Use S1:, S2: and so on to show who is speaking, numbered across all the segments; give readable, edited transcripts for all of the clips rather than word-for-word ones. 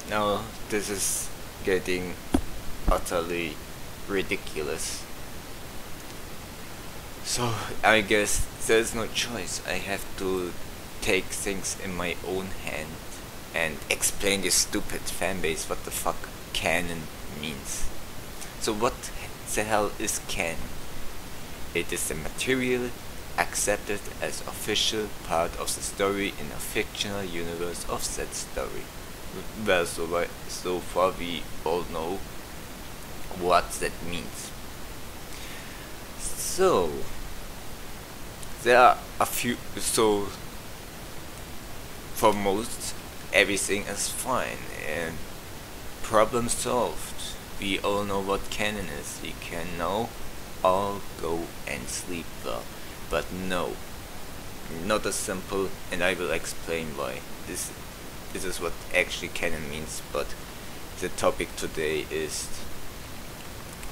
S1: Now this is getting utterly ridiculous. So I guess there's no choice. I have to take things in my own hand and explain this stupid fanbase what the fuck canon means. So what the hell is canon? It is the material accepted as official part of the story in a fictional universe of that story. Well, so far we all know what that means. So there are a few. So for most, everything is fine and problem solved. We all know what canon is. We can now all go and sleep well. But no, not as simple, and I will explain why. This is what actually canon means, but the topic today is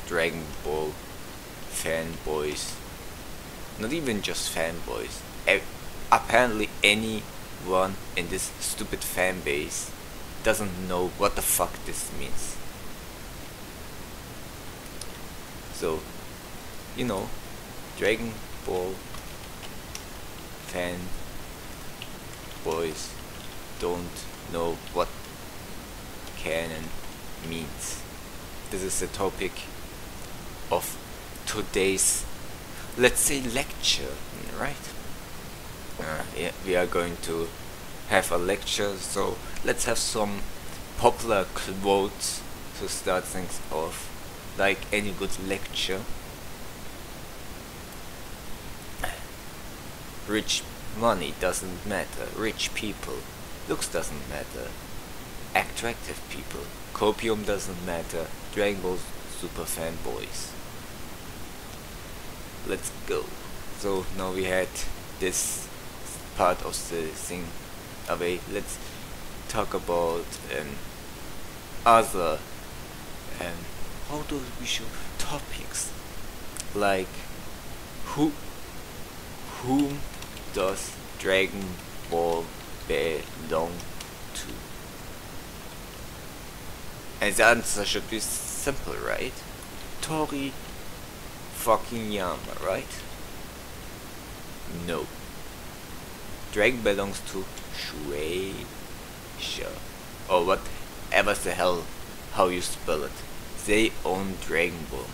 S1: Dragon Ball fanboys. Not even just fanboys. Apparently anyone in this stupid fanbase doesn't know what the fuck this means. So, you know, Dragon Ball fanboys don't know what canon means. This is the topic of today's, let's say, lecture, right? Yeah, we are going to have a lecture, so let's have some popular quotes to start things off, like any good lecture. Rich money doesn't matter. Rich people. Looks doesn't matter. Attractive people. Copium doesn't matter. Dragon Ball Super fanboys. Let's go. So now we had this part of the thing away. Let's talk about other how do we show topics, like whom does Dragon Ball belong to? And the answer should be simple, right? Toriyama, right? No. Dragon belongs to Shueisha, or whatever the hell how you spell it. They own Dragon Ball.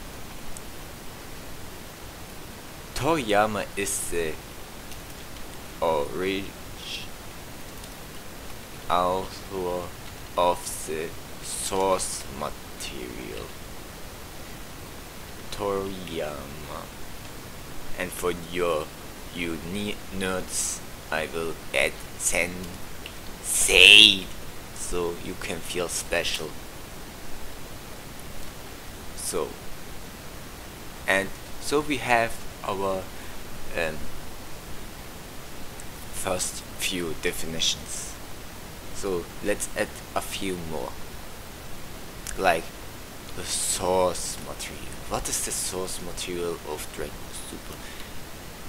S1: Toriyama is the original author of the source material. Toriyama. And for you nerds, I will add Sensei, so you can feel special. So we have our first few definitions. So let's add a few more. Like the source material. What is the source material of Dragon Ball Super?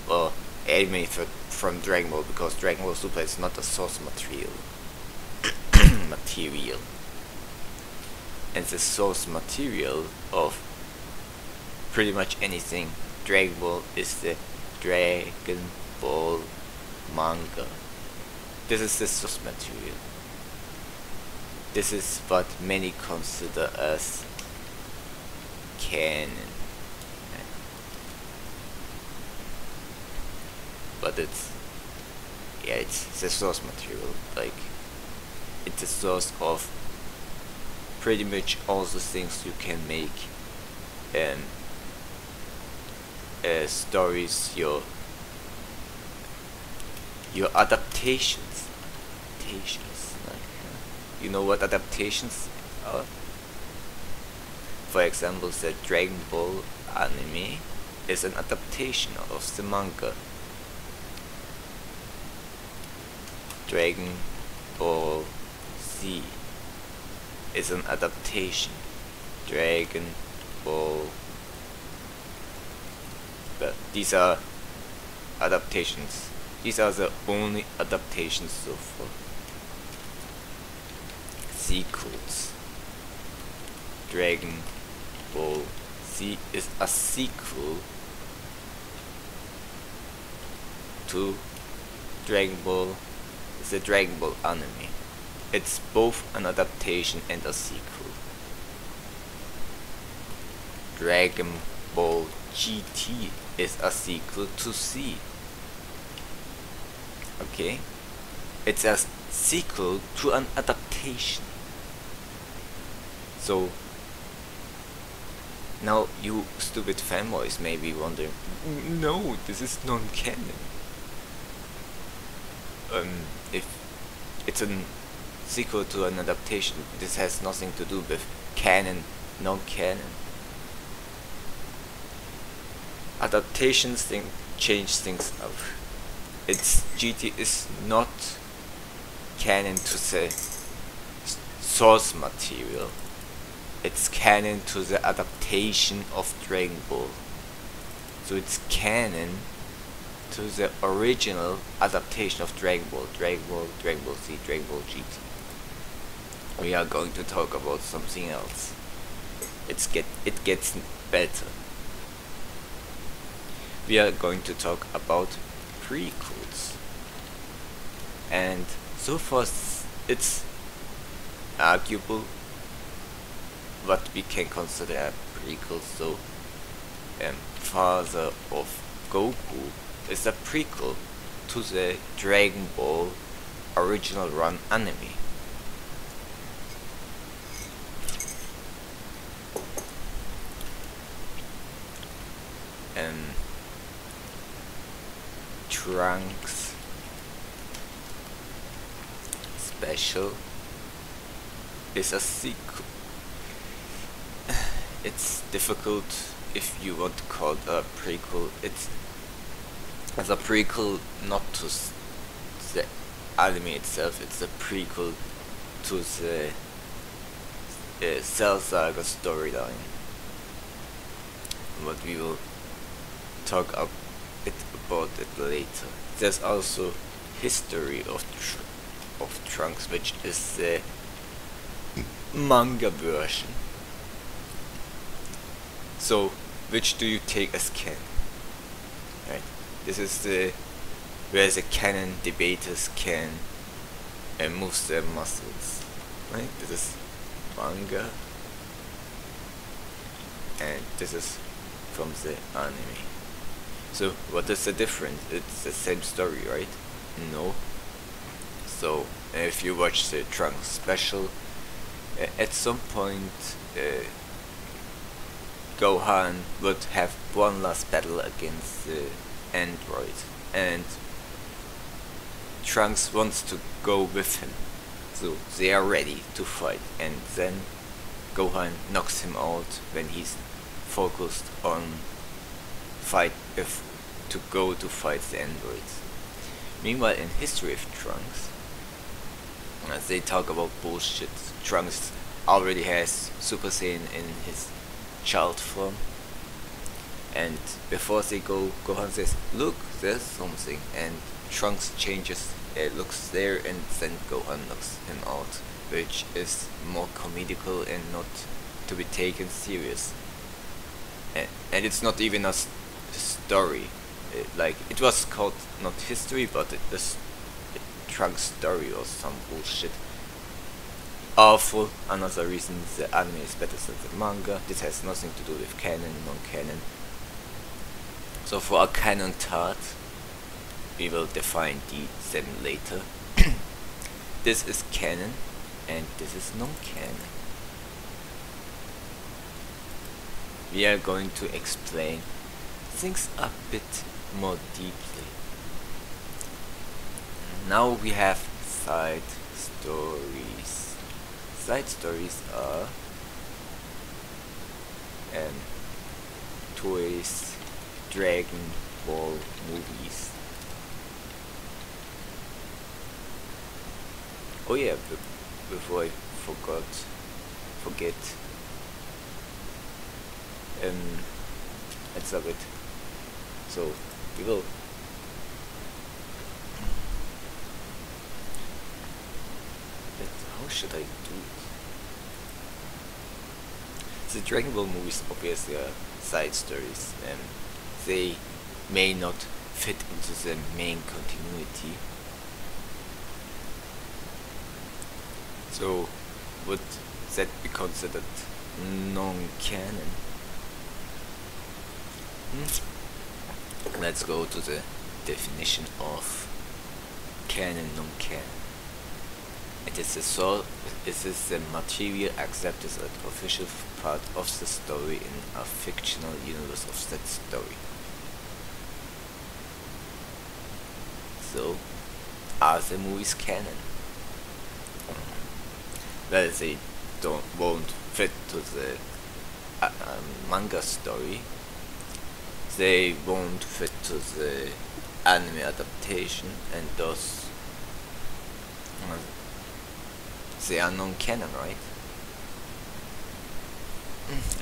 S1: Well, anime from Dragon Ball, because Dragon Ball Super is not a source material. And the source material of pretty much anything Dragon Ball is the Dragon Ball manga. This is the source material. This is what many consider as canon. But it's the source material. Like, it's the source of pretty much all the things you can make stories, your adaptations. Like, you know what adaptations are? For example, the Dragon Ball anime is an adaptation of the manga. Dragon Ball Z is an adaptation. Dragon Ball. But these are adaptations. These are the only adaptations so far. Z sequels. Dragon Ball Z is a sequel to Dragon Ball. It's a Dragon Ball anime. It's both an adaptation and a sequel. Dragon Ball GT is a sequel to Z. Okay? It's a sequel to an adaptation. So now you stupid fanboys may be wondering, no, this is non-canon. If it's a sequel to an adaptation, this has nothing to do with canon, non-canon. Adaptations change things up. Its GT is not canon to the source material. It's canon to the adaptation of Dragon Ball. So it's canon to the original adaptation of Dragon Ball, Dragon Ball, Dragon Ball Z, Dragon Ball GT. We are going to talk about something else. It gets better. We are going to talk about prequels. And so far it's arguable what we can consider a prequel. So Father of Goku is a prequel to the Dragon Ball original run anime. Trunks Special is a sequel. It's difficult if you want to call it a prequel. It's as a prequel not to the anime itself, it's a prequel to the Cell Saga storyline. But we will talk about it later. There's also history of Trunks, which is the manga version. So, which do you take as canon? Right? This is where the canon debaters can move their muscles. Right? This is manga, and this is from the anime. So what is the difference? It's the same story, right? No. So if you watch the Trunks special, at some point Gohan would have one last battle against the android, and Trunks wants to go with him. So they are ready to fight, and then Gohan knocks him out when he's focused on to go to fight the androids. Meanwhile, in History of Trunks, as they talk about bullshit, Trunks already has Super Saiyan in his child form, and before they go, Gohan says, "Look, there's something," and Trunks changes, looks there, and then Gohan knocks him out, which is more comedical and not to be taken serious. And it's not even a story. Like, it was called not history, but this Trunks story or some bullshit. Awful. Another reason the anime is better than the manga. This has nothing to do with canon, non-canon. So for a canon chart, we will define them later. This is canon, and this is non-canon. We are going to explain things a bit more deeply. Now we have side stories. Side stories are Toei's Dragon Ball movies. Oh yeah, before I forget, it's a bit. So we will how should I do it? The Dragon Ball movies obviously are side stories, and they may not fit into the main continuity. So would that be considered non-canon? Let's go to the definition of canon, non-canon. It is the material accepted as official part of the story in a fictional universe of that story. So, are the movies canon? Well, they won't fit to the manga story. They won't fit to the anime adaptation, and thus they are non-canon, right?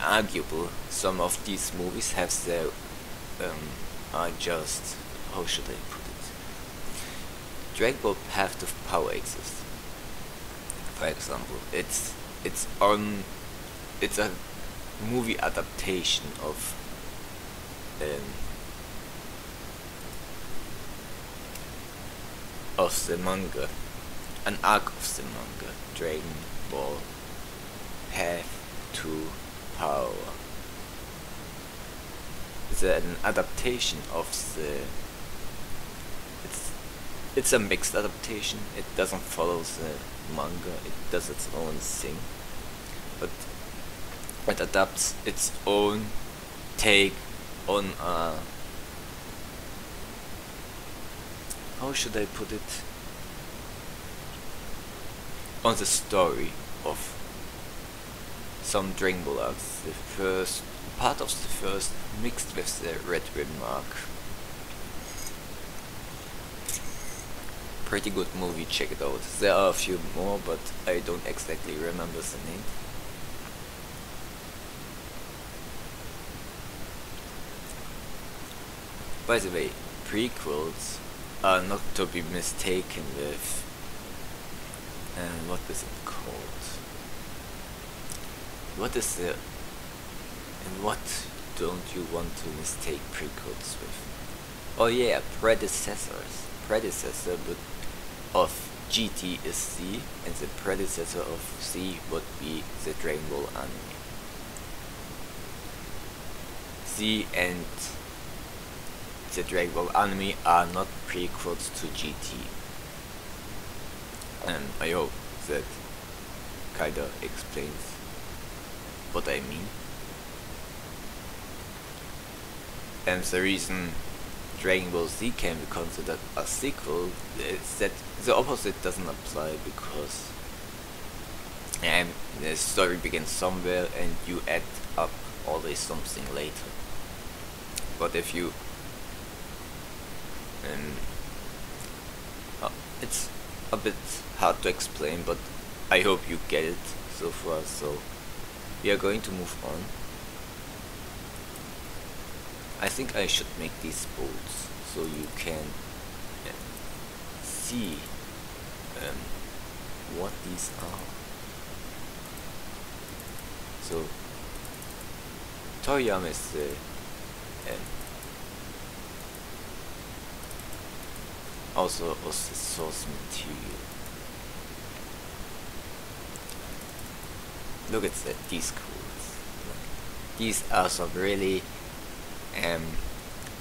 S1: Arguable. Some of these movies have their are just, how should I put it? Dragon Ball Path of Power exists. For example, it's a movie adaptation of the manga, an arc of the manga, Dragon Ball Path to Power. It's an adaptation of the. It's a mixed adaptation. It doesn't follow the manga. It does its own thing, but it adapts its own take on how should I put it? On the story of some Dragon Ball arcs. The first part of the first mixed with the Red Ribbon arc. Pretty good movie, check it out. There are a few more, but I don't exactly remember the name. By the way, prequels are not to be mistaken with what is it called? What is the and what don't you want to mistake prequels with? Oh yeah, predecessors. Predecessor of GT is Z, and the predecessor of Z would be the Dragon Ball anime. Z and the Dragon Ball anime are not prequels to GT. And I hope that kinda explains what I mean. And the reason Dragon Ball Z can be considered a sequel is that the opposite doesn't apply, because the story begins somewhere and you add up always something later. But if you it's a bit hard to explain, but I hope you get it so far. So we are going to move on. I think I should make these bold so you can see what these are. So Toriyama is the also the source material. Look at these quotes. These are some really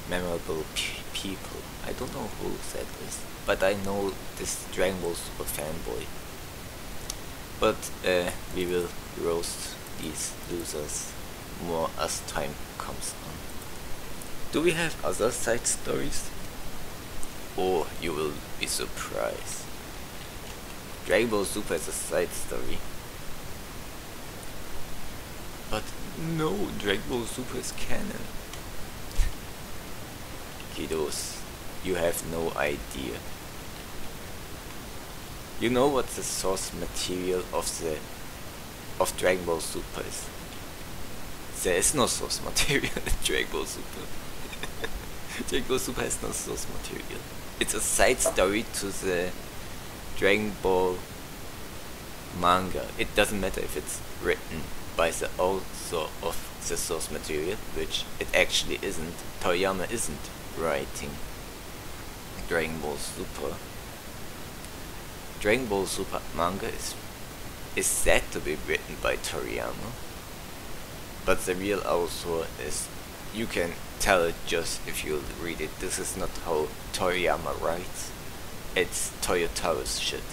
S1: memorable people. I don't know who said this, but I know this Dragon Ball Super fanboy. But we will roast these losers more as time comes on. Do we have other side stories? Or you will be surprised. Dragon Ball Super is a side story. But no, Dragon Ball Super is canon. Kiddos, you have no idea. You know what the source material of Dragon Ball Super is? There is no source material in Dragon Ball Super. Dragon Ball Super has no source material. It's a side story to the Dragon Ball manga, it doesn't matter if it's written by the author of the source material, which it actually isn't. Toriyama isn't writing Dragon Ball Super. Dragon Ball Super manga is said to be written by Toriyama, but the real author is, you can tell it just if you read it. This is not how Toriyama writes. It's Toyotaro's shit.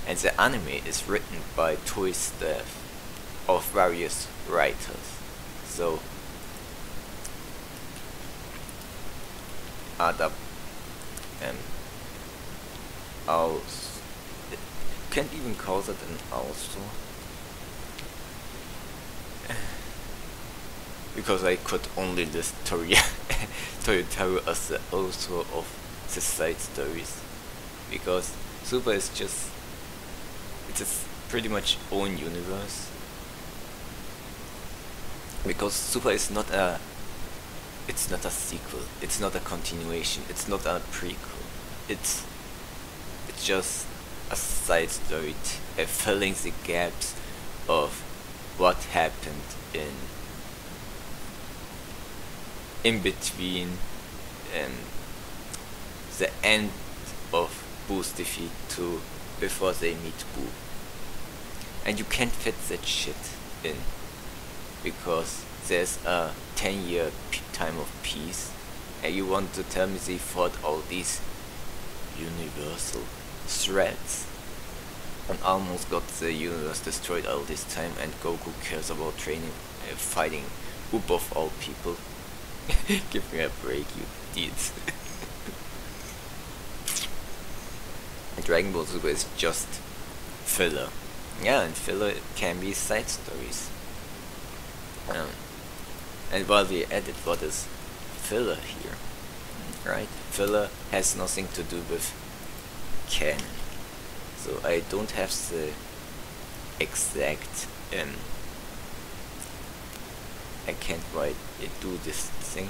S1: And the anime is written by Toei staff of various writers. So can't even call it an author, because I could only list Toyotaro as the author of the side stories, because Super is just, it's a pretty much own universe, because Super is not a, it's not a sequel, it's not a continuation, it's not a prequel, it's just a side story filling the gaps of what happened in between the end of Boo's defeat to before they meet Boo. And you can't fit that shit in, because there's a 10-year time of peace, and you want to tell me they fought all these universal threats and almost got the universe destroyed all this time, and Goku cares about training, fighting Up of all people. Give me a break, you idiots. Dragon Ball Super is just filler. Yeah, and filler can be side stories. And while we edit, what is filler here? Right? Filler has nothing to do with canon. So I don't have the exact I can't quite do this thing,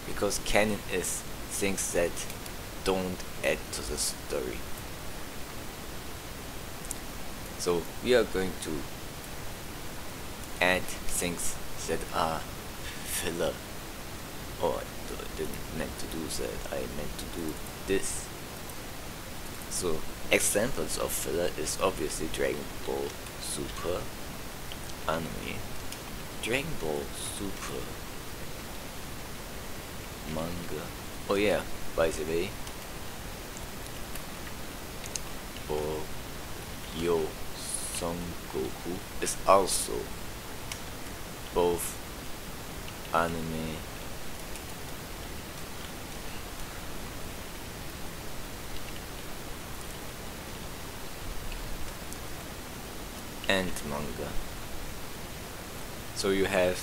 S1: because canon is things that don't add to the story. So we are going to add things that are filler. Oh, I didn't meant to do that, I meant to do this. So examples of filler is obviously Dragon Ball Super anime, Dragon Ball Super manga. Oh yeah, by the way, Ball Yo Son Goku is also both anime and manga. So you have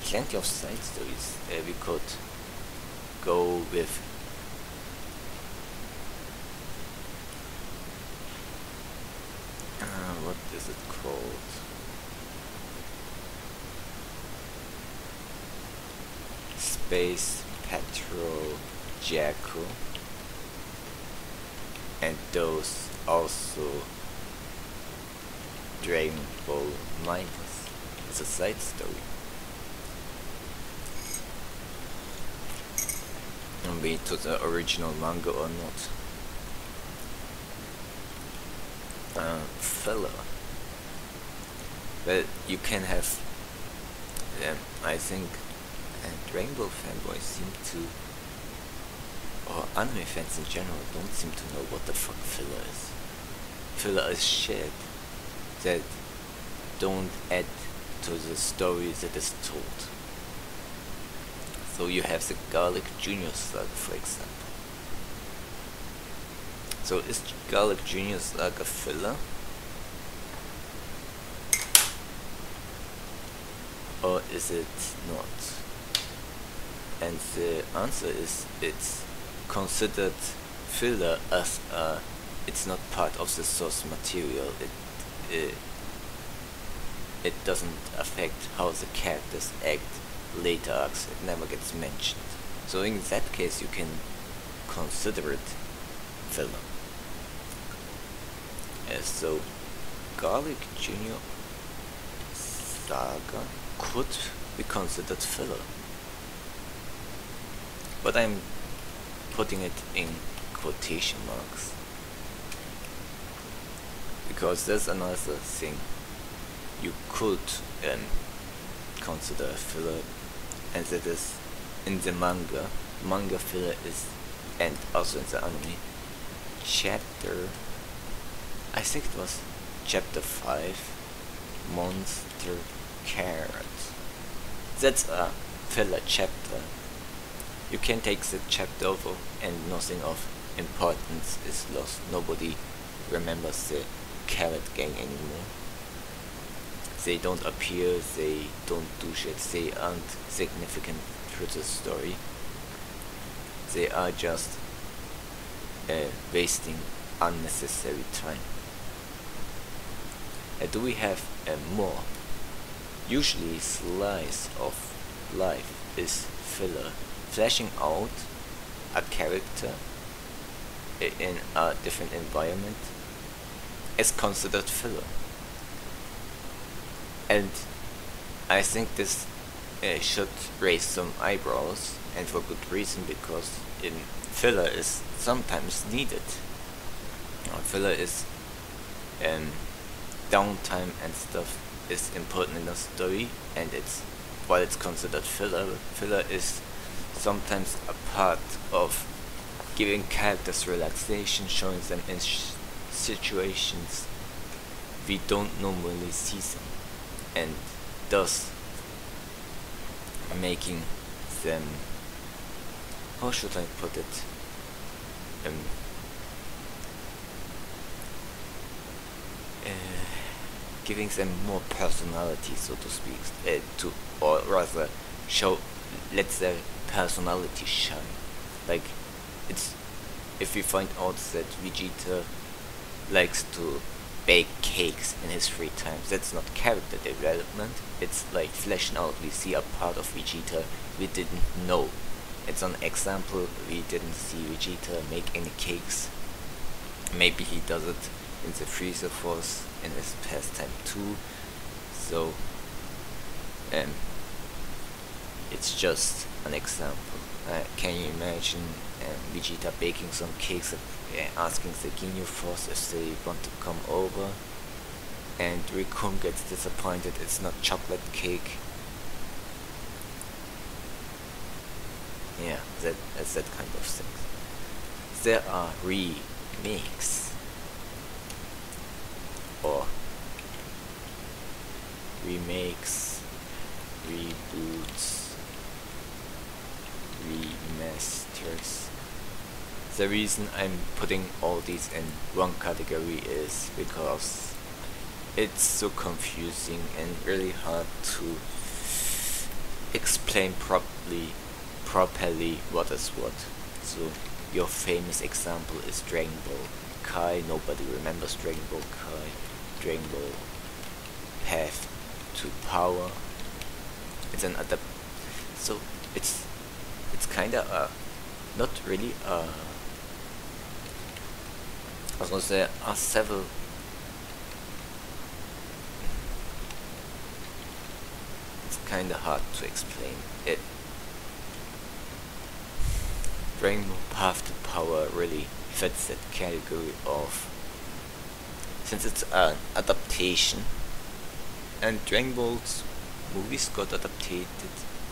S1: plenty of side stories. We could go with what is it called? Space Patrol Jaco, and those also Dragon Ball Minus. It's a side story. And be it to the original manga or not. Filler. Well, you can have I think Dragon Ball fanboys seem to, or anime fans in general, don't seem to know what the fuck filler is. Filler is shit that don't add to the story that is told. So you have the Garlic Jr. Saga, for example. So is Garlic Jr. Saga filler? Or is it not? And the answer is, it's considered filler as it's not part of the source material. It doesn't affect how the characters act later arcs. It never gets mentioned. So in that case you can consider it filler. So Garlic Jr. Saga could be considered filler, but I'm putting it in quotation marks because there's another thing you could consider a filler, and that is in the manga. Manga filler is, and also in the anime, chapter, I think it was chapter 5, Monster Carrot. That's a filler chapter. You can take the chapter over and nothing of importance is lost. Nobody remembers the Carrot Gang anymore. They don't appear, they don't do shit, they aren't significant to the story. They are just wasting unnecessary time. Do we have more? Usually slice of life is filler. Flashing out a character in a different environment is considered filler. And I think this should raise some eyebrows, and for good reason, because filler is sometimes needed. Filler is downtime and stuff is important in a story, and while it's considered filler is sometimes a part of giving characters relaxation, showing them in situations we don't normally see them, and thus making them, how should I put it, giving them more personality, so to speak, or rather let their personality shine. Like, if we find out that Vegeta likes to bake cakes in his free time, that's not character development, it's like fleshing out. We see a part of Vegeta we didn't know. It's an example, we didn't see Vegeta make any cakes. Maybe he does it in the Freezer Force in his pastime too. So it's just an example. Can you imagine Vegeta baking some cakes, asking the Ginyu Force if they want to come over, and Rikum gets disappointed it's not chocolate cake. Yeah, that's that kind of thing. There are remakes or remakes, reboots, remasters. The reason I'm putting all these in one category is because it's so confusing and really hard to explain properly what is what. So your famous example is Dragon Ball Kai. Nobody remembers Dragon Ball Kai. Dragon Ball Path to Power. It's an so it's kinda not really I was gonna say several. It's kinda hard to explain it. Dragon Ball Path to Power really fits that category of, since it's an adaptation, and Dragon Ball's movies got adapted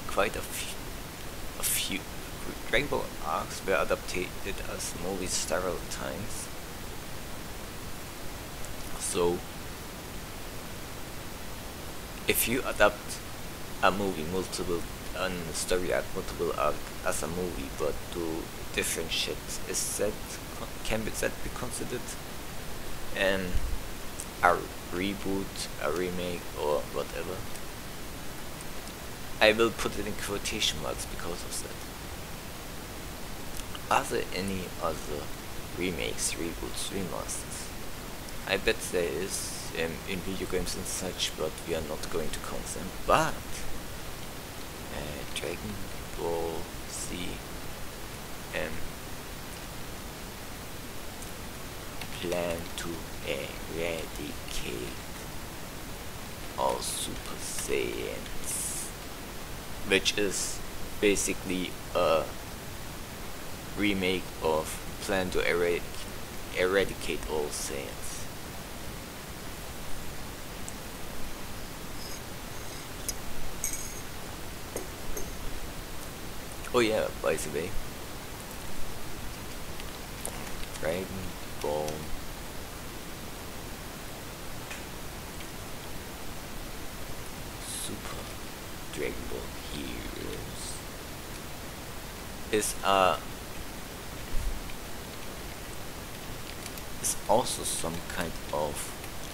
S1: quite a few. Dragon Ball arcs were adapted as movies several times. So if you adapt a movie a story arc, multiple arc as a movie, but do different shit, can that be considered a reboot, a remake, or whatever? I will put it in quotation marks because of that. Are there any other remakes, reboots, remasters? I bet there is in video games and such, but we are not going to count them. But Dragon Ball Z plan to eradicate all Super Saiyans, which is basically a remake of Plan to Eradicate All Saiyans. Oh yeah, by the way, Dragon Ball Super Dragon Ball Heroes is also some kind of,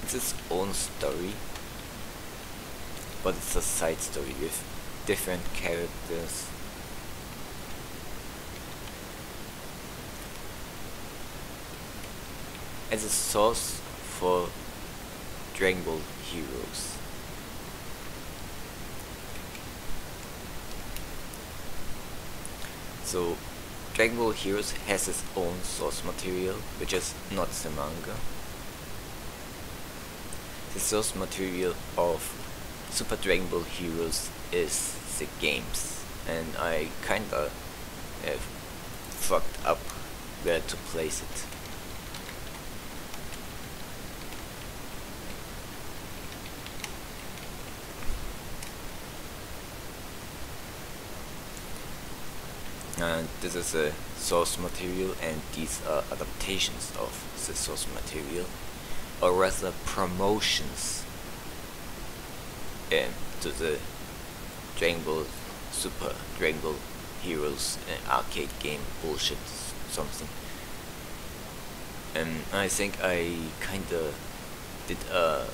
S1: it's its own story, but it's a side story with different characters. As a source for Dragon Ball Heroes. So Dragon Ball Heroes has its own source material, which is not the manga. The source material of Super Dragon Ball Heroes is the games, and I kinda fucked up where to place it. And this is a source material, and these are adaptations of the source material, or rather promotions to the Dragon Ball Super Dragon Ball Heroes arcade game bullshit something. And I think I kinda did a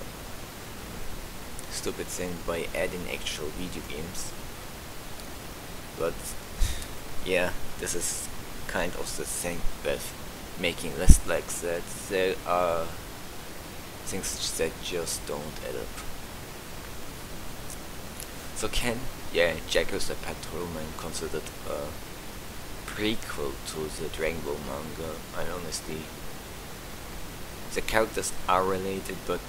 S1: stupid thing by adding actual video games, but yeah, this is kind of the thing with making lists like that. There are things that just don't add up. So Jaco is a patrolman considered a prequel to the Dragon Ball manga. And honestly, the characters are related, but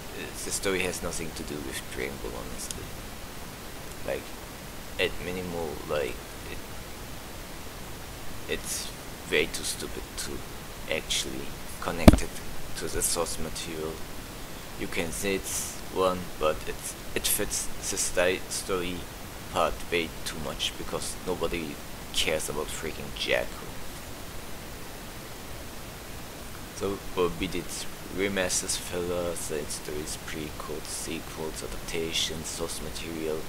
S1: the story has nothing to do with Dragon Ball, honestly. Like, at minimal, like, it's way too stupid to actually connect it to the source material. You can say it's one, but it fits the story part way too much, because nobody cares about freaking Jaco. So be it remasters, fillers, side stories, prequels, sequels, adaptations, source material,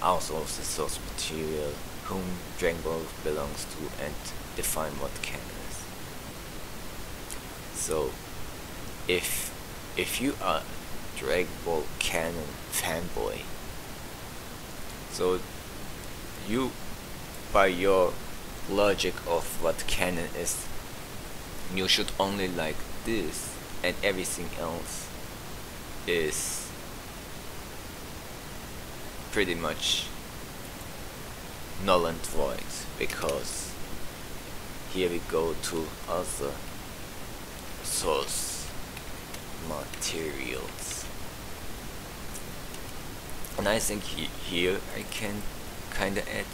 S1: also of the source material, whom Dragon Ball belongs to, and define what canon is. So if you are Dragon Ball Canon fanboy, so you, by your logic of what canon is, you should only like this, and everything else is pretty much null and void, because here we go to other source materials. And I think here I can kinda add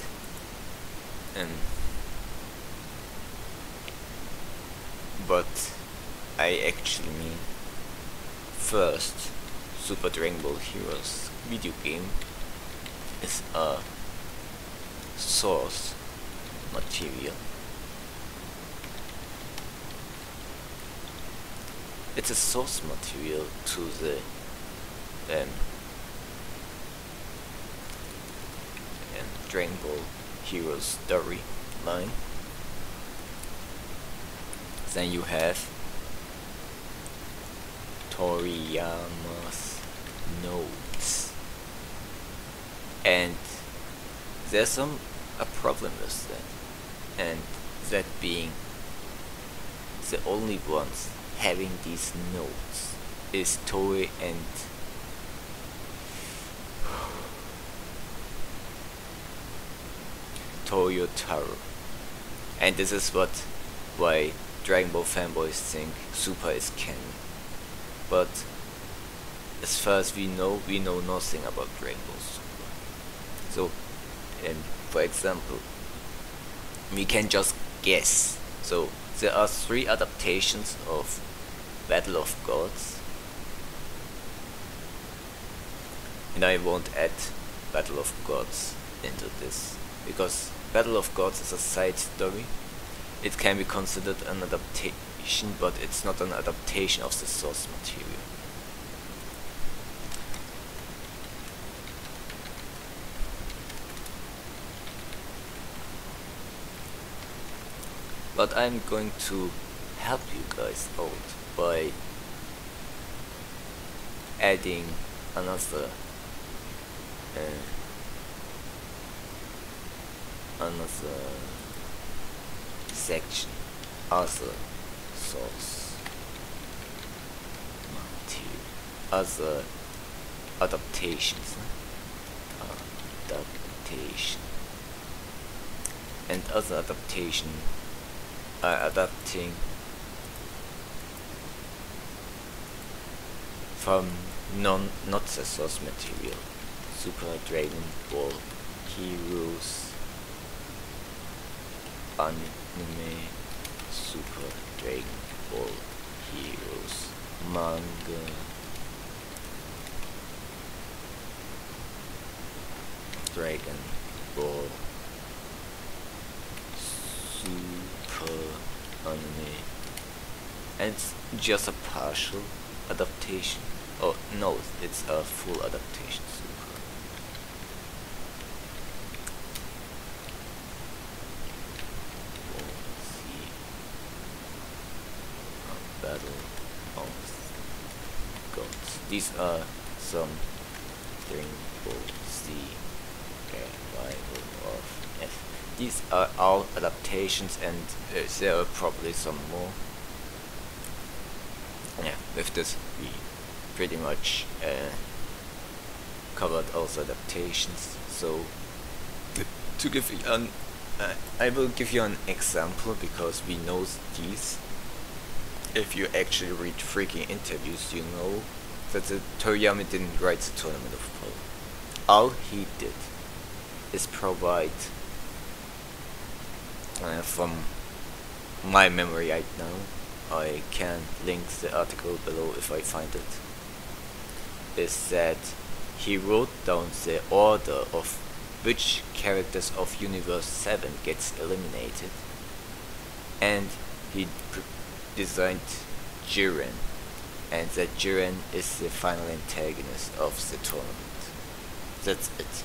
S1: but I actually mean, first, Super Dragon Ball Heroes video game is a source material. It's a source material to the Dragon Ball Heroes storyline. Then you have Toriyama's notes, and there's a problem with that, and that being the only ones having these notes is Toei and Toyotaro. And this is why Dragon Ball fanboys think Super is canon, but as far as we know nothing about Dragon Ball Super. So, for example, we can just guess. So there are 3 adaptations of Battle of Gods, and I won't add Battle of Gods into this, because Battle of Gods is a side story. It can be considered an adaptation, but it's not an adaptation of the source material. But I'm going to help you guys out by adding another section, other source material, other adaptations, adaptation, and other adaptation are adapting from not the source material. Super Dragon Ball Heroes anime, Super Dragon Ball Heroes manga, Dragon Ball Super anime, and it's just a partial adaptation. Oh no, it's a full adaptation. Super. See. Battle of Gods. These are some Dragon Ball Z Revival of F. These are all adaptations, and there are probably some more. Yeah, with this we pretty much covered also adaptations. So to give you an I will give you an example, because we know these. If you actually read freaking interviews, you know that the Toriyama didn't write the Tournament of Power. All he did is provide, from my memory right now, I can link the article below if I find it, is that he wrote down the order of which characters of Universe 7 gets eliminated, and he designed Jiren, and that Jiren is the final antagonist of the tournament. That's it.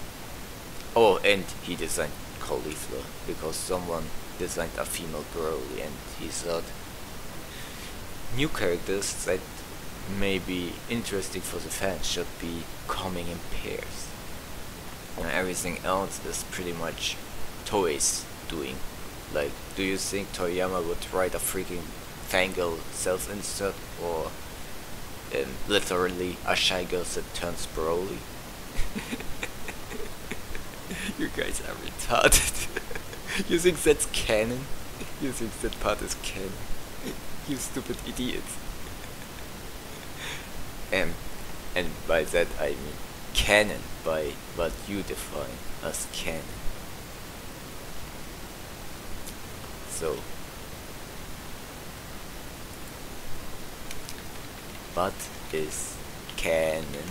S1: Oh, and he designed Caulifla, because someone designed a female Broly, and he thought new characters that may be interesting for the fans should be coming in pairs. And everything else is pretty much Toei's doing. Like, do you think Toriyama would write a freaking fangirl self-insert, or literally a shy girl that turns Broly? You guys are retarded. You think that's canon? You think that part is canon? You stupid idiots. And by that I mean canon, by what you define as canon. So, what is canon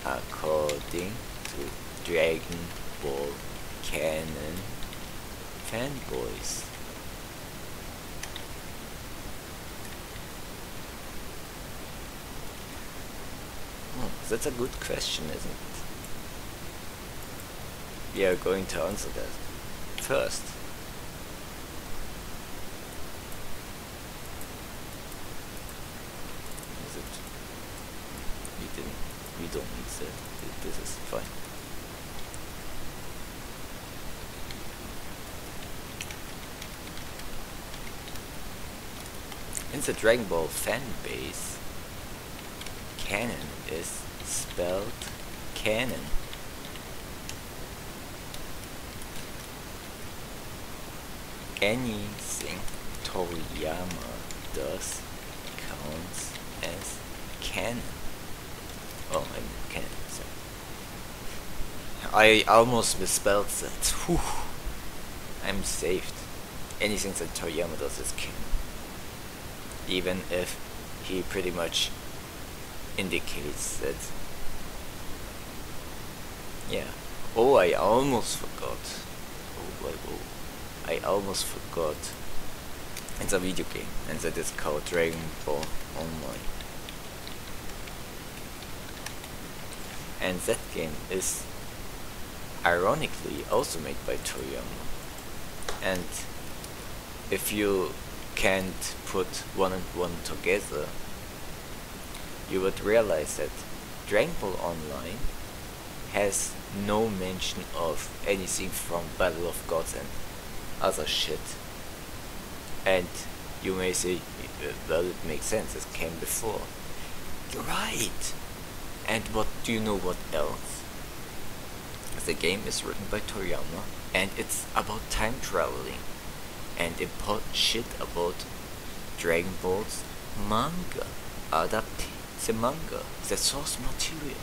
S1: according to Dragon Ball Canon Fanboys? Oh, that's a good question, isn't it? We are going to answer that first. Is it? We don't need that. This is fine. In the Dragon Ball fan base, canon is spelled canon. Anything Toriyama does counts as canon. Oh, I mean canon, sorry. I almost misspelled that. Whew. I'm saved. Anything that Toriyama does is canon. Even if he pretty much indicates that. Yeah. Oh, I almost forgot. I almost forgot. It's a video game, and that is called Dragon Ball Online. And that game is ironically also made by Toriyama. And if you can't put one and one together, you would realize that Dragon Ball Online has no mention of anything from Battle of Gods and other shit. And you may say, well, it makes sense, it came before. You're right! And what do you know what else? The game is written by Toriyama, and it's about time traveling and important shit about Dragon Ball's manga. The manga, the source material.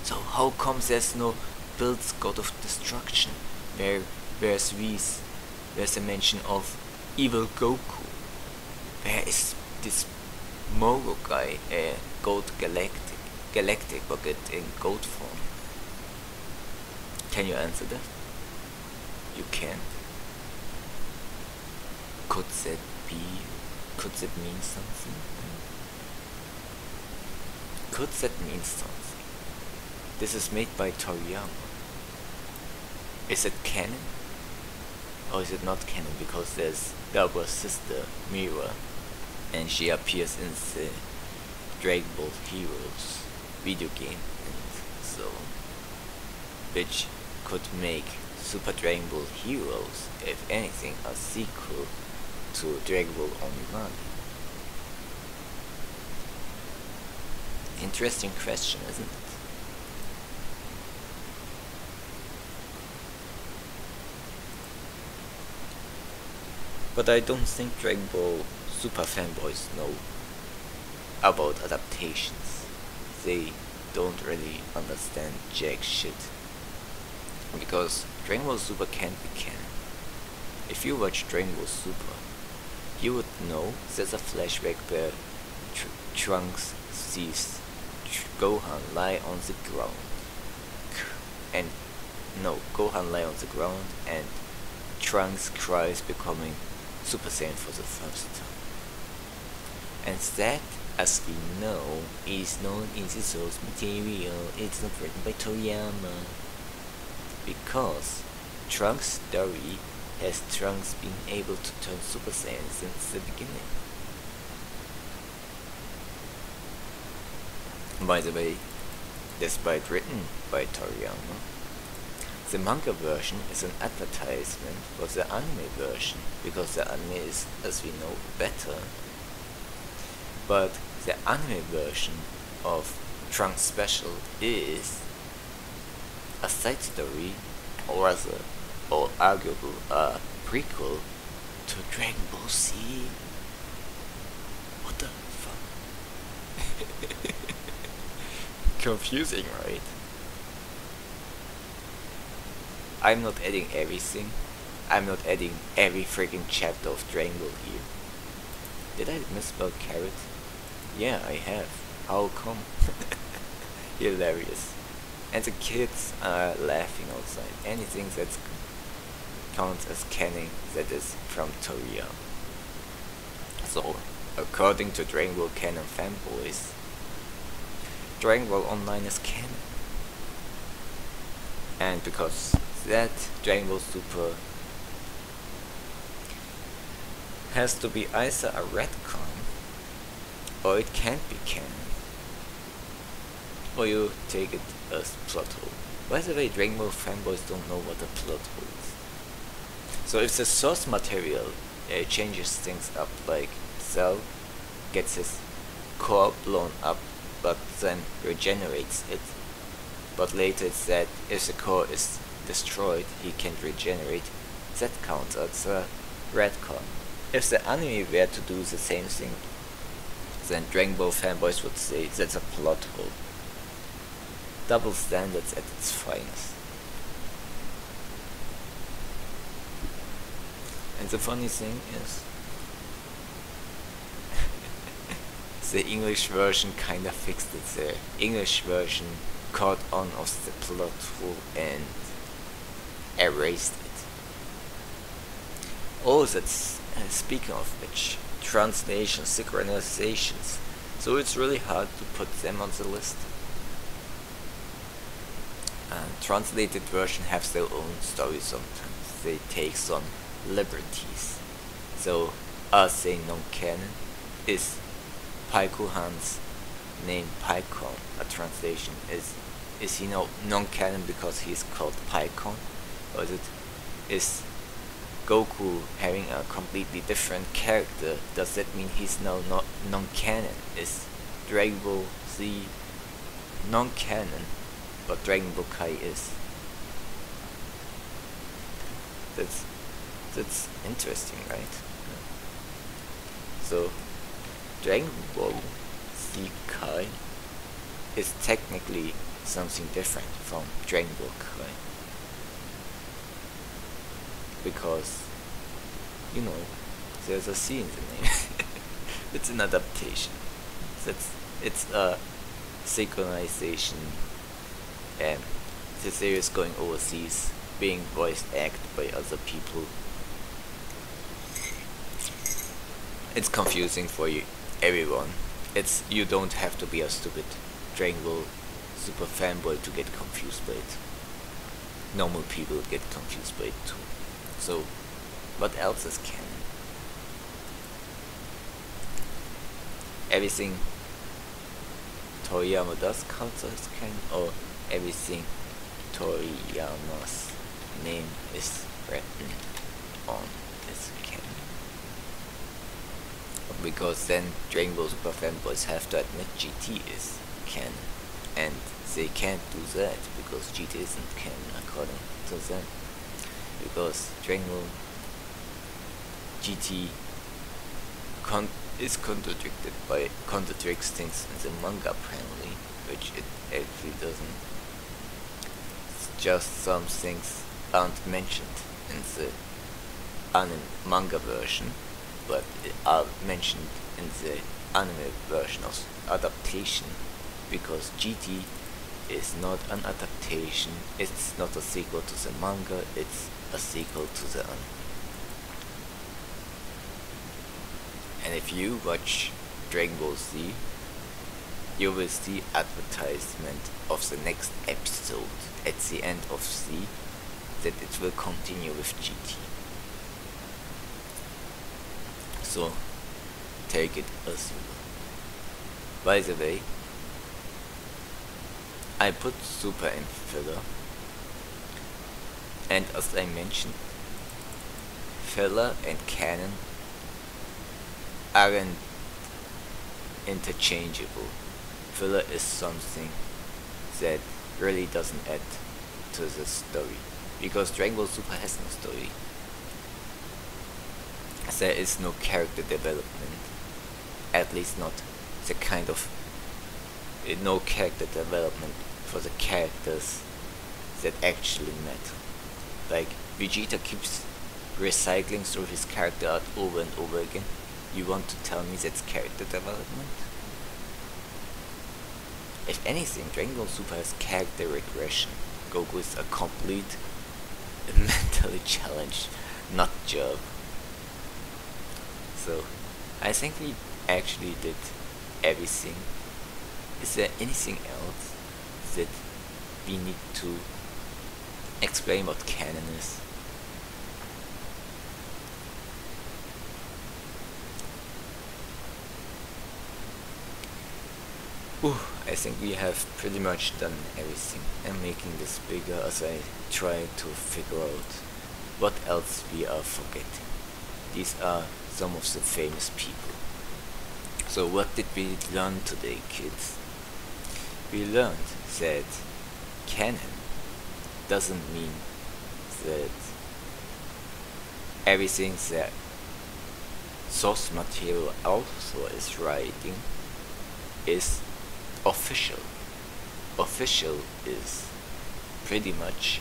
S1: So how come there's no Bill's God of Destruction? Where's a mention of evil Goku? Where is this Moro guy, Gold Galactic, but in gold form? Can you answer that? You can't. Could that mean something? Could that mean something? This is made by Toriyama. Is it canon? Or is it not canon? Because there's Gaba's sister, Mira, and she appears in the Dragon Ball Heroes video game, and so, which could make Super Dragon Ball Heroes, if anything, a sequel to Dragon Ball Online. Interesting question, isn't it? But I don't think Dragon Ball Super fanboys know about adaptations. They don't really understand jack shit. Because Dragon Ball Super can't be canon. If you watch Dragon Ball Super, you would know there's a flashback where Trunks sees Gohan lie on the ground. And no, Gohan lie on the ground and Trunks cries, becoming Super Saiyan for the first time. And that, as we know, is known in the source material. It's not written by Toriyama. Because Trunks' story has Trunks being able to turn Super Saiyan since the beginning. By the way, despite written by Toriyama, the manga version is an advertisement for the anime version, because the anime is, as we know, better. But the anime version of Trunks Special is a side story, or rather, or arguable, a prequel to Dragon Ball Z. What the fuck? Confusing, right? I'm not adding everything. I'm not adding every freaking chapter of Dragon Ball here. Did I misspell carrot? Yeah, I have. How come? Hilarious. And the kids are laughing outside. Anything that counts as canon that is from Toriyama. So, according to Dragon Ball Canon Fanboys, Dragon Ball Online is canon. And because that Dragon Ball Super has to be either a retcon, or it can't be canon, or you take it as plot hole. By the way, Dragon Ball fanboys don't know what a plot hole is. So if the source material changes things up, like Cell gets his core blown up but then regenerates it, but later it's that if the core is destroyed he can't regenerate, that counts as a retcon. If the anime were to do the same thing then Dragon Ball fanboys would say that's a plot hole. Double standards at its finest. And the funny thing is, the English version kinda fixed it there. English version caught on of the plot hole and erased it. Oh, that's speaking of which, translations, synchronizations. So it's really hard to put them on the list. Translated version have their own story sometimes. They take some liberties. So, us saying non-canon is Paikuhan's name Paikon. A translation is he non-canon because he's called Paikon, or is Goku having a completely different character? Does that mean he's now not non-canon? Is Dragon Ball Z non-canon, but Dragon Ball Kai is? That's interesting, right? So Dragon Ball Z Kai is technically something different from Dragon Ball Kai, because, you know, there's a C in the name. It's an adaptation. It's a synchronization, and the series going overseas, being voice acted by other people. It's confusing for everyone. You don't have to be a stupid Dragon Ball super fanboy to get confused by it. Normal people get confused by it too. So, what else is canon? Everything Toriyama does counts as canon, or everything Toriyama's name is written on is canon. Because then Dragon Ball Super fanboys have to admit GT is canon, and they can't do that because GT isn't canon according to them. Because Dragon Ball GT is contradicts things in the manga apparently, which it actually doesn't. It's just some things aren't mentioned in the manga version, but are mentioned in the anime version of adaptation, because GT is not an adaptation, it's not a sequel to the manga, it's a sequel to the anime. And if you watch Dragon Ball Z, you will see advertisement of the next episode at the end of Z, that it will continue with GT. So, take it as you will. By the way, I put Super in filler, and as I mentioned, filler and canon aren't interchangeable. Filler is something that really doesn't add to the story, because Dragon Ball Super has no story. There is no character development, at least not the kind of no character development for the characters that actually matter. Like, Vegeta keeps recycling through his character art over and over again. You want to tell me that's character development? If anything, Dragon Ball Super has character regression. Goku is a complete mentally challenged nut job. So, I think we actually did everything. Is there anything else that we need to explain what canon is? I think we have pretty much done everything. I'm making this bigger as I try to figure out what else we are forgetting. These are some of the famous people. So what did we learn today, kids? We learned that canon doesn't mean that everything that source material author is writing is official. Official is pretty much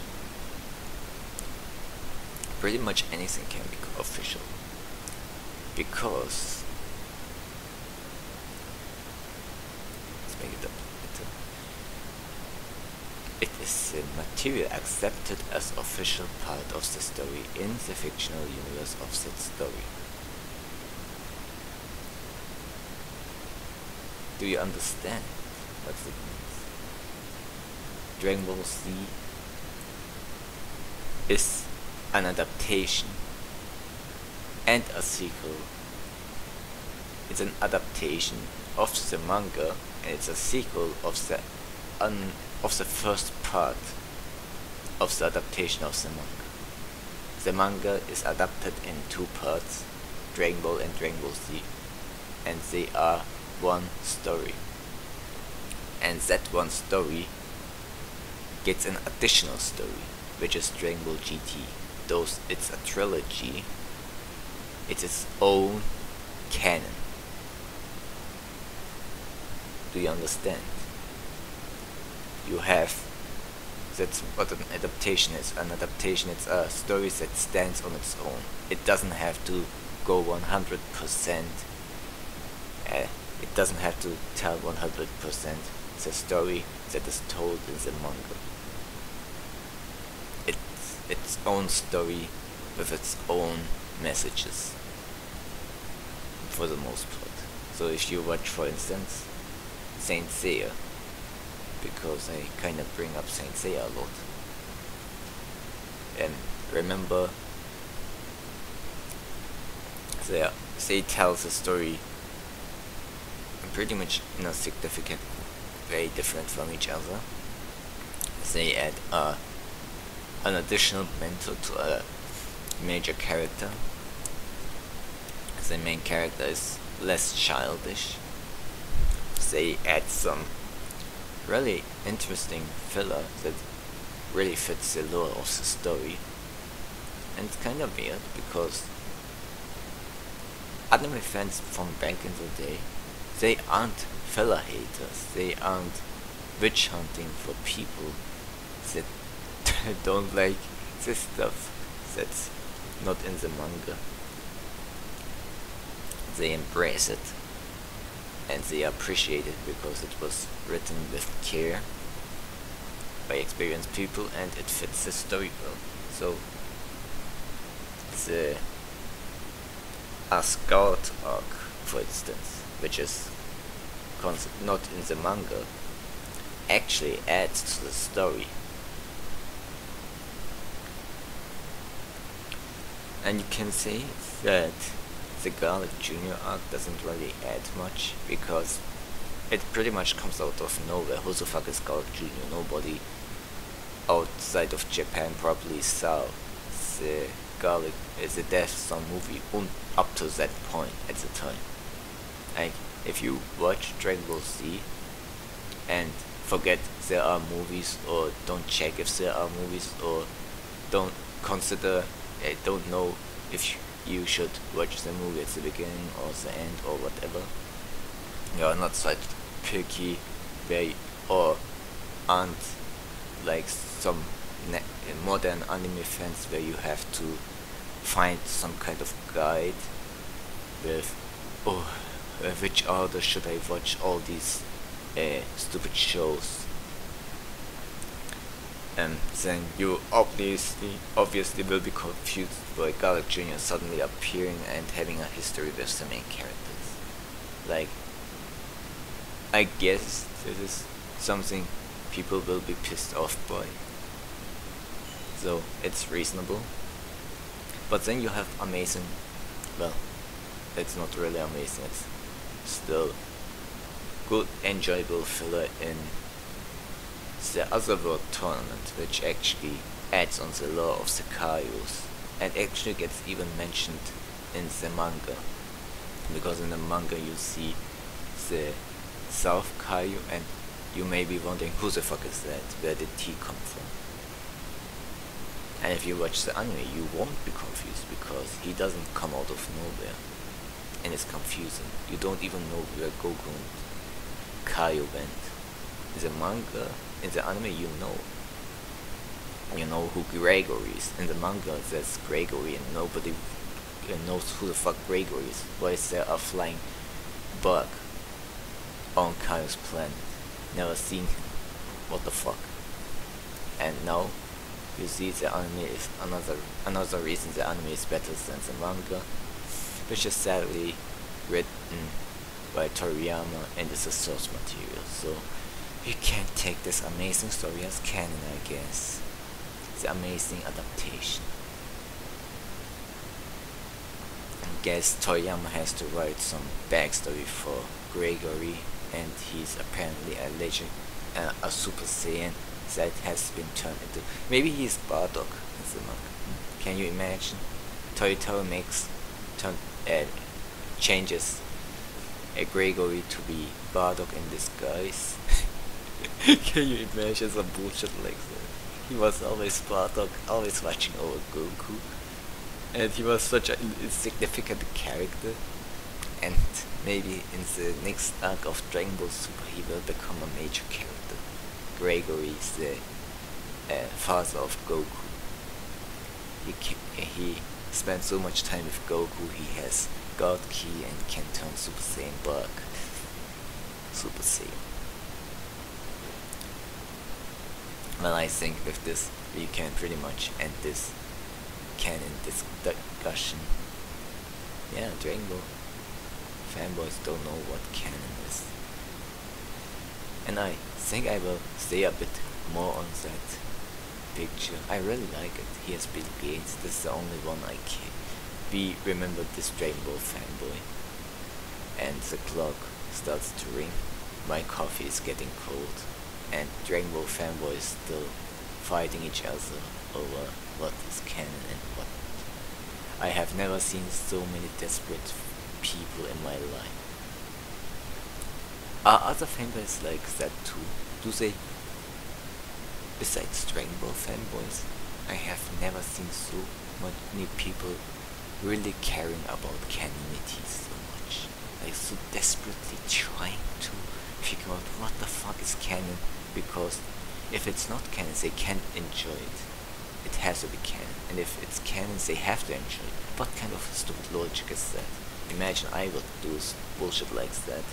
S1: anything can be official, because let's make it up better. It is a material accepted as official part of the story in the fictional universe of that story. Do you understand what it means? Dragon Ball Z is an adaptation and a sequel. It's an adaptation of the manga, and it's a sequel of the first part of the adaptation of the manga. The manga is adapted in 2 parts, Dragon Ball and Dragon Ball Z, and they are one story. And that one story gets an additional story, which is Dragon Ball GT. Though it's a trilogy, it's its own canon. Do you understand? You have, that's what an adaptation is. An adaptation is a story that stands on its own. It doesn't have to go 100%. It doesn't have to tell 100% the story that is told in the manga. It's its own story with its own messages, for the most part. So if you watch, for instance, Saint Seiya, because I kinda bring up Saint Seiya a lot, and remember, they tells a story pretty much in a significant way different from each other. They add an additional mentor to a major character. The main character is less childish. They add some really interesting filler that really fits the lore of the story. And it's kinda weird because anime fans from back in the day, they aren't filler haters. They aren't witch hunting for people that don't like this stuff that's not in the manga. They embrace it, and they appreciate it because it was written with care by experienced people, and it fits the story well. So the Asgard arc, for instance, which is not in the manga, actually adds to the story. And you can say that the Garlic Jr. arc doesn't really add much, because it pretty much comes out of nowhere. Who the fuck is Garlic Jr.? Nobody outside of Japan probably saw the the Death Star movie up to that point at the time. Like, if you watch Dragon Ball Z and forget there are movies, or don't check if there are movies, or don't consider, don't know if you should watch the movie at the beginning or the end or whatever, you are not such picky or aren't like some modern anime fans where you have to find some kind of guide with, which order should I watch all these stupid shows, and then you obviously will be confused by Garlic Jr. suddenly appearing and having a history with the main characters. Like, I guess this is something people will be pissed off by, so it's reasonable. But then you have amazing, well, it's not really amazing, it's still good, enjoyable filler in the Otherworld tournament, which actually adds on the lore of the Kaios, and actually gets even mentioned in the manga, because in the manga you see the South Kaio, and you may be wondering, who the fuck is that? Where did he come from? And if you watch the anime, you won't be confused, because he doesn't come out of nowhere. and it's confusing. You don't even know where Goku and Kaio went. In the manga, in the anime, you know who Gregory is. In the manga, there's Gregory, and nobody knows who the fuck Gregory is. Why is there a flying bug on Kaio's planet? Never seen him. What the fuck? And now you see the anime is another reason the anime is better than the manga, which is sadly written by Toriyama and is a source material. So you can't take this amazing story as canon, I guess. The amazing adaptation. I guess Toriyama has to write some backstory for Gregory, and he's apparently a legend, a Super Saiyan that has been turned into. Maybe he's Bardock in the manga. Can you imagine? Toriyama changes Gregory to be Bardock in disguise. Can you imagine some bullshit like that? He was always Bardock, always watching over Goku, and he was such an insignificant character. And maybe in the next arc of Dragon Ball Super he will become a major character. Gregory is the father of Goku. He spent so much time with Goku, he has God Ki and can turn Super Saiyan back. Super Saiyan. Well, I think with this we can pretty much end this canon discussion. Yeah, Dragon Ball fanboys don't know what canon is. And I think I will say a bit more on that picture. I really like it. Here's Bill Gates. This is the only one I can. We remember this Dragon Ball fanboy. And the clock starts to ring. My coffee is getting cold. And Dragon Ball fanboys still fighting each other over what is canon and what. I have never seen so many desperate people in my life. Are other fanboys like that too? Do they? Besides Dragon Ball fanboys, I have never seen so many people really caring about canonity so much. Like so desperately trying to figure out what the fuck is canon, because if it's not canon they can't enjoy it. It has to be canon, and if it's canon they have to enjoy it. What kind of stupid logic is that? Imagine I would do bullshit like that,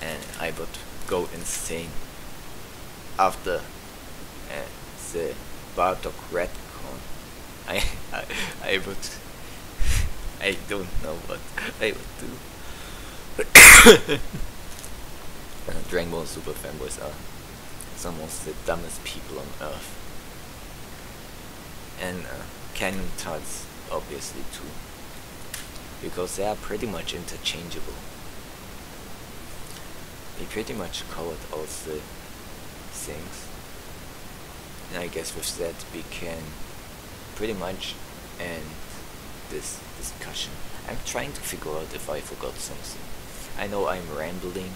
S1: and I would go insane after the Bardock retcon. I would I don't know what I would do. Dragon Ball Super fanboys are some of the dumbest people on earth. And Canon tards obviously too, because they are pretty much interchangeable. They pretty much covered all the things, and I guess with that we can pretty much end this discussion. I'm trying to figure out if I forgot something. I know I'm rambling,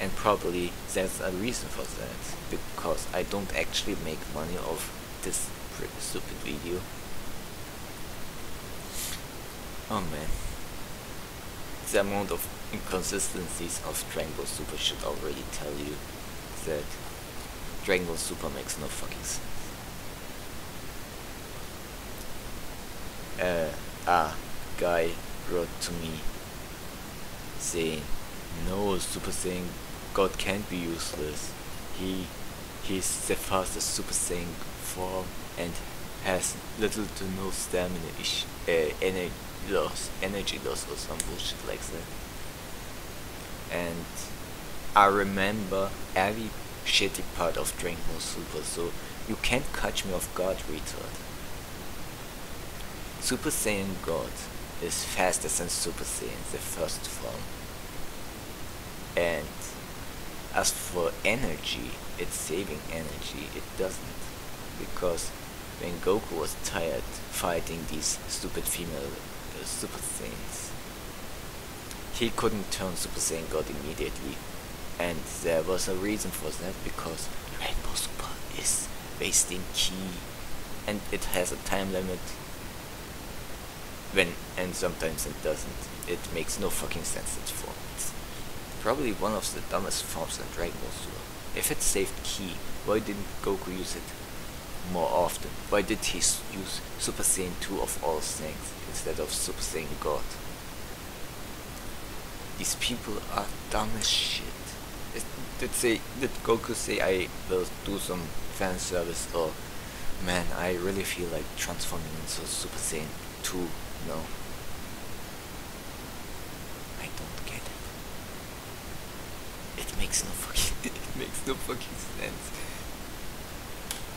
S1: and probably there's a reason for that, because I don't actually make money off this pretty stupid video. Oh man. The amount of inconsistencies of Dragon Ball Super should already tell you that Dragon Ball Super makes no fucking sense. A guy wrote to me saying, no, Super Saiyan God can't be useless. He's the fastest Super Saiyan form and has little to no stamina energy loss or some bullshit like that. And I remember every shitty part of Dragon Ball Super, so you can't catch me off guard, retard. Super Saiyan God is faster than Super Saiyan, the first form. And as for energy, it's saving energy. It doesn't, because when Goku was tired fighting these stupid female Super Saiyans, he couldn't turn Super Saiyan God immediately, and there was a reason for that, because Dragon Ball Super is wasting ki, and it has a time limit. and sometimes it doesn't. It makes no fucking sense at all. It's probably one of the dumbest forms in Dragon Ball Super. If it saved Ki, why didn't Goku use it more often? Why did he use Super Saiyan 2 of all things instead of Super Saiyan God? These people are dumb as shit. Did Goku say, I will do some fan service, or man, I really feel like transforming into Super Saiyan 2? No. I don't get it. It makes no fucking sense.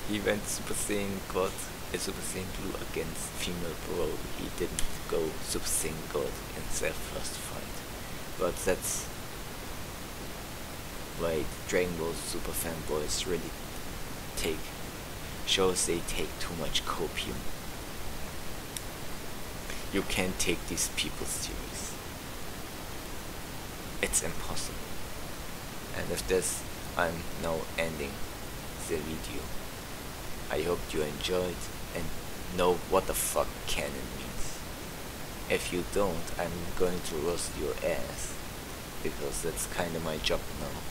S1: He went Super Saiyan God and Super Saiyan Blue against female bro. He didn't go Super Saiyan God in their first fight. But that's why Dragon Ball Super fanboys really shows they take too much copium. You can't take these people serious. It's impossible. And with this, I'm now ending the video. I hope you enjoyed and know what the fuck canon means. If you don't, I'm going to roast your ass, because that's kinda my job now.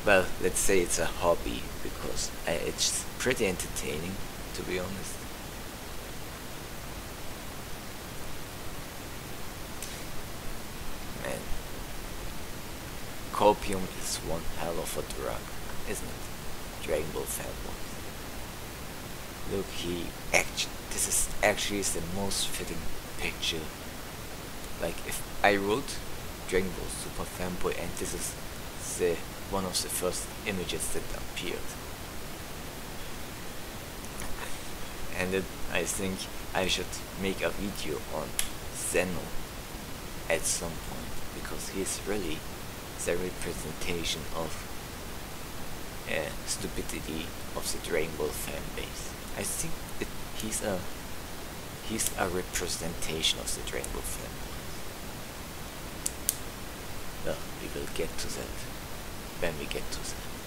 S1: Well, let's say it's a hobby, because it's pretty entertaining, to be honest. Man, copium is one hell of a drug, isn't it? Dragon Ball fanboys. Look, this is actually the most fitting picture. Like, if I wrote Dragon Ball Super fanboy and this is one of the first images that appeared. And then I think I should make a video on Zeno at some point, because he's really the representation of stupidity of the Dragon Ball fan base. I think he's a representation of the Dragon Ball fan base. Well, we will get to that when we get to that.